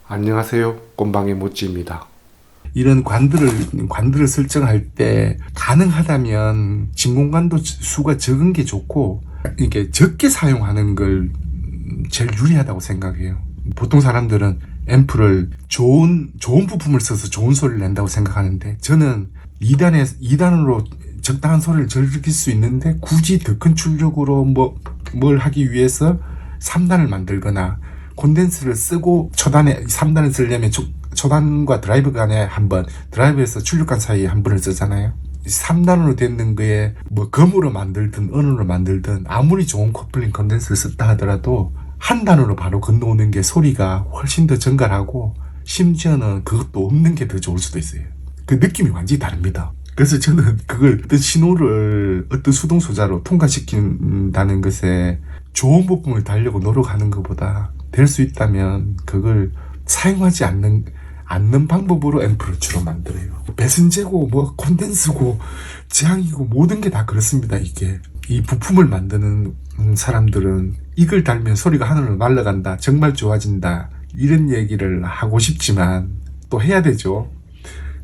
안녕하세요. 꼼방의 모찌입니다. 이런 관들을 설정할 때 가능하다면 진공관도 수가 적은 게 좋고 이게 적게 사용하는 걸 제일 유리하다고 생각해요. 보통 사람들은 앰프를 좋은 부품을 써서 좋은 소리를 낸다고 생각하는데, 저는 2단으로 적당한 소리를 즐길 수 있는데 굳이 더 큰 출력으로 뭘 하기 위해서 3단을 만들거나, 콘덴서를 쓰고 초단에 3단을 쓰려면 초단과 드라이브 간에 한 번, 드라이브에서 출력관 사이에 한 번을 쓰잖아요. 3단으로 되는 거에 검으로 만들든 은으로 만들든 아무리 좋은 커플링 콘덴서를 썼다 하더라도 한 단으로 바로 건너오는 게 소리가 훨씬 더 정갈하고, 심지어는 그것도 없는 게 더 좋을 수도 있어요. 그 느낌이 완전히 다릅니다. 그래서 저는 그걸 어떤 신호를 어떤 수동 소자로 통과시킨다는 것에 좋은 부품을 달려고 노력하는 것보다 될 수 있다면 그걸 사용하지 않는 방법으로 앰프를 주로 만들어요. 배선재고 콘덴서고 제항이고 모든 게 다 그렇습니다. 이게 이 부품을 만드는 사람들은 이걸 달면 소리가 하늘로 날아간다, 정말 좋아진다, 이런 얘기를 하고 싶지만 또 해야 되죠.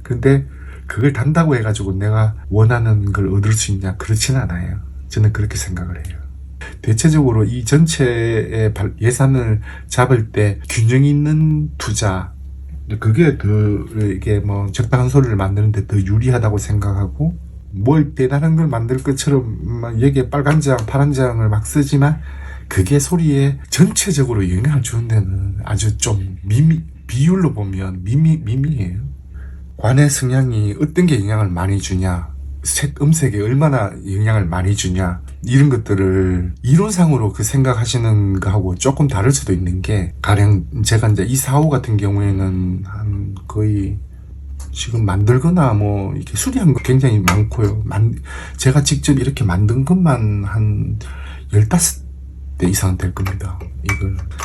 근데 그걸 단다고 해가지고 내가 원하는 걸 얻을 수 있냐? 그렇진 않아요. 저는 그렇게 생각을 해요. 대체적으로 이 전체의 예산을 잡을 때 균형 있는 투자, 그게 더 이게 적당한 소리를 만드는데 더 유리하다고 생각하고, 뭘 대단한 걸 만들 것처럼 여기에 빨간 장, 파란 장을 막 쓰지만 그게 소리에 전체적으로 영향을 주는 데는 아주 좀 비율로 보면 미미해요. 관의 성향이 어떤 게 영향을 많이 주냐, 음색에 얼마나 영향을 많이 주냐, 이런 것들을 이론상으로 그 생각하시는 거하고 조금 다를 수도 있는 게, 가령 제가 이제 이 사호 같은 경우에는 한 거의 지금 만들거나 이렇게 수리한 거 굉장히 많고요. 제가 직접 이렇게 만든 것만 한 15대 이상 될 겁니다.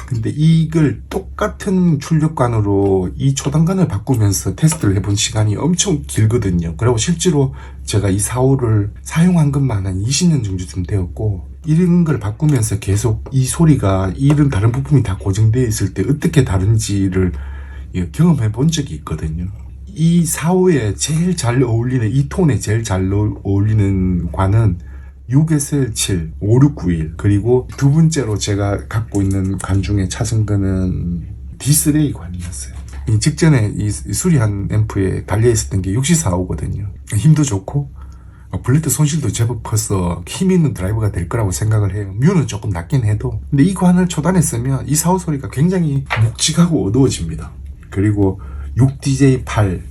근데 이걸 똑같은 출력관으로 이 초단관을 바꾸면서 테스트를 해본 시간이 엄청 길거든요. 그리고 실제로 제가 이 사호를 사용한 것만 한 20년 정도쯤 되었고, 이런 걸 바꾸면서 계속 이 소리가 이런 다른 부품이 다 고정되어 있을 때 어떻게 다른지를 경험해 본 적이 있거든요. 이 사호에 제일 잘 어울리는, 이 톤에 제일 잘 어울리는 관은 6SL7, 5691, 그리고 두 번째로 제가 갖고 있는 관 중에 찾은 거는 디스레이 관이었어요. 이 직전에 이 수리한 앰프에 달려있었던 게 6445거든요. 힘도 좋고 블레드 손실도 제법 커서 힘 있는 드라이버가 될 거라고 생각을 해요. 뮤는 조금 낮긴 해도. 근데 이 관을 초단에 쓰면 이 사호 소리가 굉장히 묵직하고 어두워집니다. 그리고 6DJ8,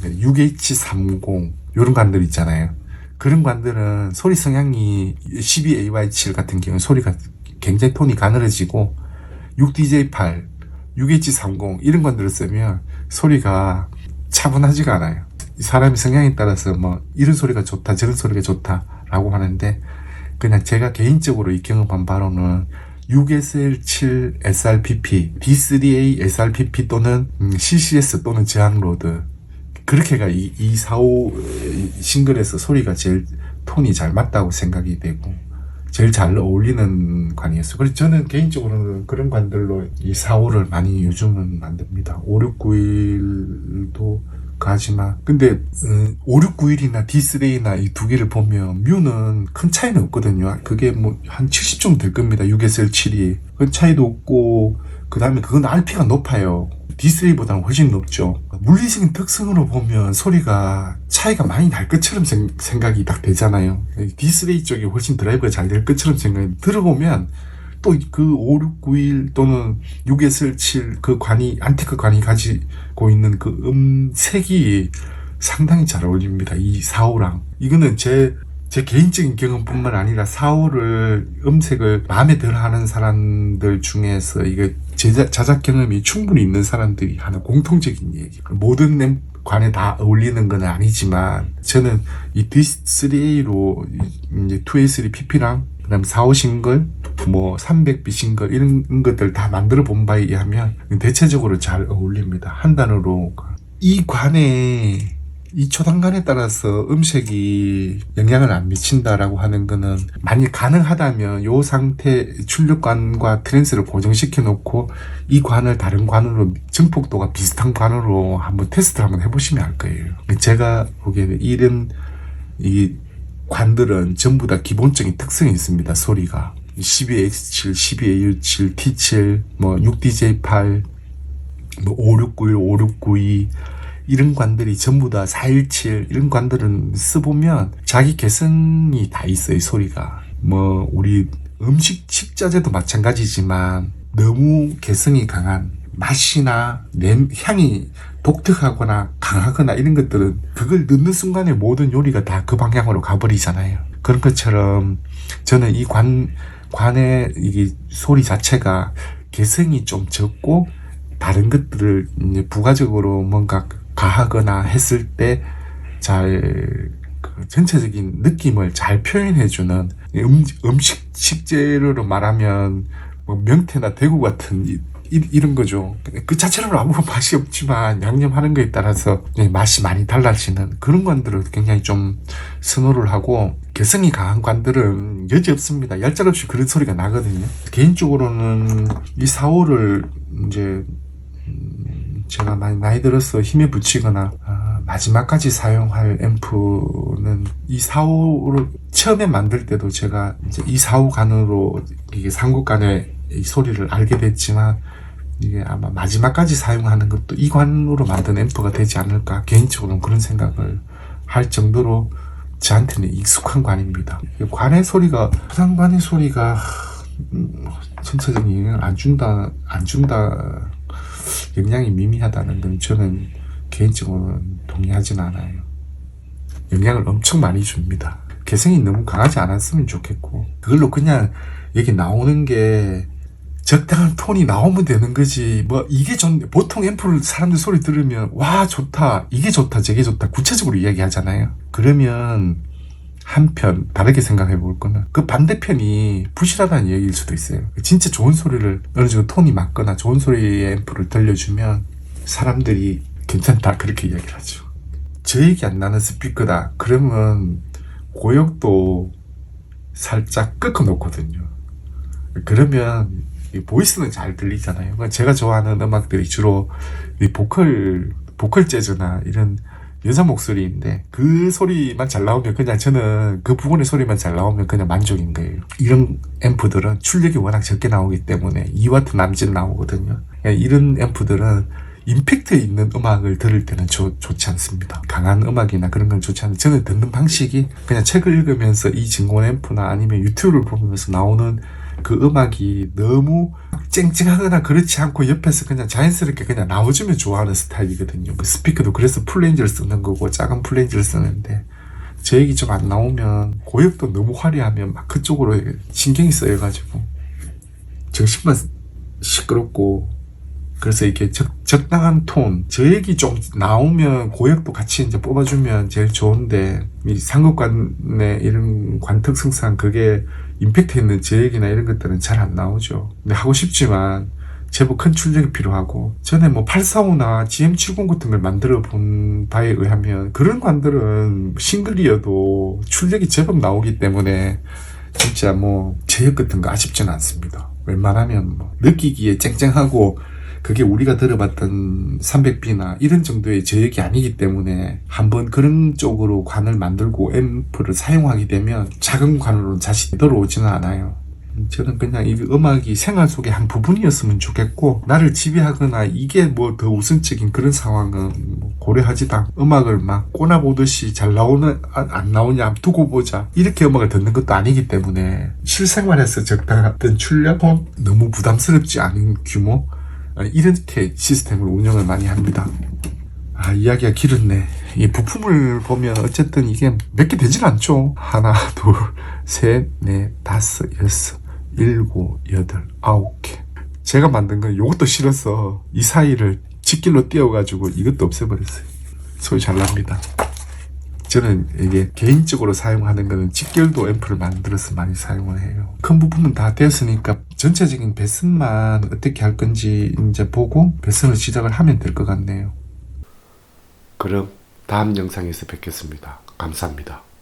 6H30 이런 관들 있잖아요. 그런 관들은 소리 성향이 12AY7 같은 경우는 소리가 굉장히 톤이 가늘어지고, 6DJ8, 6H30 이런 관들을 쓰면 소리가 차분하지가 않아요. 사람의 성향에 따라서 이런 소리가 좋다, 저런 소리가 좋다 라고 하는데, 그냥 제가 개인적으로 이 경험한 바로는 6SL7 SRPP, D3A SRPP 또는 CCS 또는 저항로드, 그렇게가 이 사호 싱글에서 소리가 제일 톤이 잘 맞다고 생각이 되고 제일 잘 어울리는 관이었어요. 그래서 저는 개인적으로는 그런 관들로 이 사호를 많이 요즘은 만듭니다. 5691도 가지만, 근데 5691이나 D3A나 이 두 개를 보면 뮤는 큰 차이는 없거든요. 그게 한 70 정도 될 겁니다. 6SL7이 큰 차이도 없고, 그 다음에 그건 RP가 높아요. D3보다는 훨씬 높죠. 물리적인 특성으로 보면 소리가 차이가 많이 날 것처럼 생각이 딱 되잖아요. D3 쪽이 훨씬 드라이브가 잘 될 것처럼 생각이 들어보면, 또 그 5691 또는 6SL7 그 관이, 안티크 관이 가지고 있는 그 음색이 상당히 잘 어울립니다. 이 사호랑. 이거는 제 개인적인 경험뿐만 아니라 사호를, 음색을 마음에 들어 하는 사람들 중에서 이게 자작 경험이 충분히 있는 사람들이 하는 공통적인 얘기. 모든 관에 다 어울리는 건 아니지만, 저는 이 D3A로 이제 2A3PP랑 그다음 45 싱글, 300B 싱글 이런 것들 다 만들어 본 바에 의하면 대체적으로 잘 어울립니다. 한 단으로. 이 관에 이 초단간에 따라서 음색이 영향을 안 미친다라고 하는 거는 만일 가능하다면 요 상태 출력관과 트랜스를 고정시켜 놓고 이 관을 다른 관으로 증폭도가 비슷한 관으로 한번 테스트를 한번 해보시면 알 거예요. 제가 보기에는 이런 이 관들은 전부 다 기본적인 특성이 있습니다. 소리가 12X7, 12AU7, T7, 뭐 6DJ8, 뭐 5691, 5692 이런 관들이 전부 다 417 이런 관들은 써보면 자기 개성이 다 있어요. 소리가 뭐 우리 음식 식자재도 마찬가지지만 너무 개성이 강한 맛이나 향이 독특하거나 강하거나 이런 것들은 그걸 넣는 순간에 모든 요리가 다 그 방향으로 가버리잖아요. 그런 것처럼 저는 이 관의 이게 소리 자체가 개성이 좀 적고 다른 것들을 이제 부가적으로 뭔가 가하거나 했을 때 잘 전체적인 느낌을 잘 표현해주는 음식 식재료로 말하면 뭐 명태나 대구 같은 이런 거죠. 그 자체로는 아무 맛이 없지만 양념하는 거에 따라서 맛이 많이 달라지는 그런 관들을 굉장히 좀 선호를 하고 개성이 강한 관들은 여지없습니다. 얄짤없이 그런 소리가 나거든요. 개인적으로는 이 4호를 이제 제가 많이 나이 들어서 힘에 붙이거나 마지막까지 사용할 앰프는 이 4호를 처음에 만들 때도 제가 이제 이 4호 간으로 이게 삼국간의 이 소리를 알게 됐지만 이게 아마 마지막까지 사용하는 것도 이 관으로 만든 앰프가 되지 않을까 개인적으로는 그런 생각을 할 정도로 저한테는 익숙한 관입니다. 관의 소리가 부산관의 소리가 전체적인 영향을 안 준다 영향이 미미하다는 건 저는 개인적으로는 동의하진 않아요. 영향을 엄청 많이 줍니다. 개성이 너무 강하지 않았으면 좋겠고 그걸로 그냥 여기 나오는 게 적당한 톤이 나오면 되는 거지 뭐 이게 보통 앰프를 사람들 소리 들으면 와 좋다 이게 좋다 저게 좋다 구체적으로 이야기하잖아요. 그러면 한편 다르게 생각해 볼 거는 그 반대편이 부실하다는 얘기일 수도 있어요. 진짜 좋은 소리를 어느 정도 톤이 맞거나 좋은 소리의 앰프를 들려주면 사람들이 괜찮다 그렇게 이야기를 하죠. 저 얘기 안 나는 스피커다 그러면 고역도 살짝 꺾어 놓거든요. 그러면 이 보이스는 잘 들리잖아요. 제가 좋아하는 음악들이 주로 이 보컬 재즈나 이런 여자 목소리인데 그 소리만 잘 나오면 그냥 저는 그 부분의 소리만 잘 나오면 그냥 만족인 거예요. 이런 앰프들은 출력이 워낙 적게 나오기 때문에 2W 남짓 나오거든요. 이런 앰프들은 임팩트 있는 음악을 들을 때는 좋지 않습니다. 강한 음악이나 그런 건 좋지 않은데 저는 듣는 방식이 그냥 책을 읽으면서 이 진공 앰프나 아니면 유튜브를 보면서 나오는 그 음악이 너무 쨍쨍하거나 그렇지 않고 옆에서 그냥 자연스럽게 그냥 나와주면 좋아하는 스타일이거든요. 그 스피커도 그래서 풀레인지를 쓰는 거고 작은 풀레인지를 쓰는데 제 얘기 좀 안 나오면 고역도 너무 화려하면 막 그쪽으로 신경이 쓰여가지고 정신만 시끄럽고 그래서 이렇게 적당한 톤, 저 얘기 좀 나오면 고역도 같이 이제 뽑아주면 제일 좋은데 이 상급관의 이런 관특성상 그게 임팩트 있는 제 얘기나 이런 것들은 잘 안 나오죠. 근데 하고 싶지만 제법 큰 출력이 필요하고 전에 뭐 845나 GM70 같은 걸 만들어 본 바에 의하면 그런 관들은 싱글이어도 출력이 제법 나오기 때문에 진짜 뭐 제역 같은 거 아쉽지는 않습니다. 웬만하면 뭐 느끼기에 쨍쨍하고 그게 우리가 들어봤던 300B나 이런 정도의 제역이 아니기 때문에 한번 그런 쪽으로 관을 만들고 앰프를 사용하게 되면 작은 관으로는 다시 들어오지는 않아요. 저는 그냥 이 음악이 생활 속의 한 부분이었으면 좋겠고 나를 지배하거나 이게 뭐 더 우선적인 그런 상황은 뭐 고려하지도 않고 음악을 막 꼬나보듯이 잘 나오나 안 나오냐 두고 보자 이렇게 음악을 듣는 것도 아니기 때문에 실생활에서 적당한 출력 너무 부담스럽지 않은 규모 이렇게 시스템을 운영을 많이 합니다. 이야기가 길었네. 이 부품을 보면 어쨌든 이게 몇 개 되진 않죠. 하나, 둘, 셋, 넷, 다섯, 여섯, 일곱, 여덟, 9개. 제가 만든 건 이것도 싫어서 이 사이를 직길로 띄워가지고 이것도 없애버렸어요. 소리 잘 납니다. 저는 이게 개인적으로 사용하는 거는 직결도 앰프를 만들어서 많이 사용을 해요. 큰 부품은 다 됐으니까 전체적인 배선만 어떻게 할 건지 이제 보고 배선을 시작을 하면 될 것 같네요. 그럼 다음 영상에서 뵙겠습니다. 감사합니다.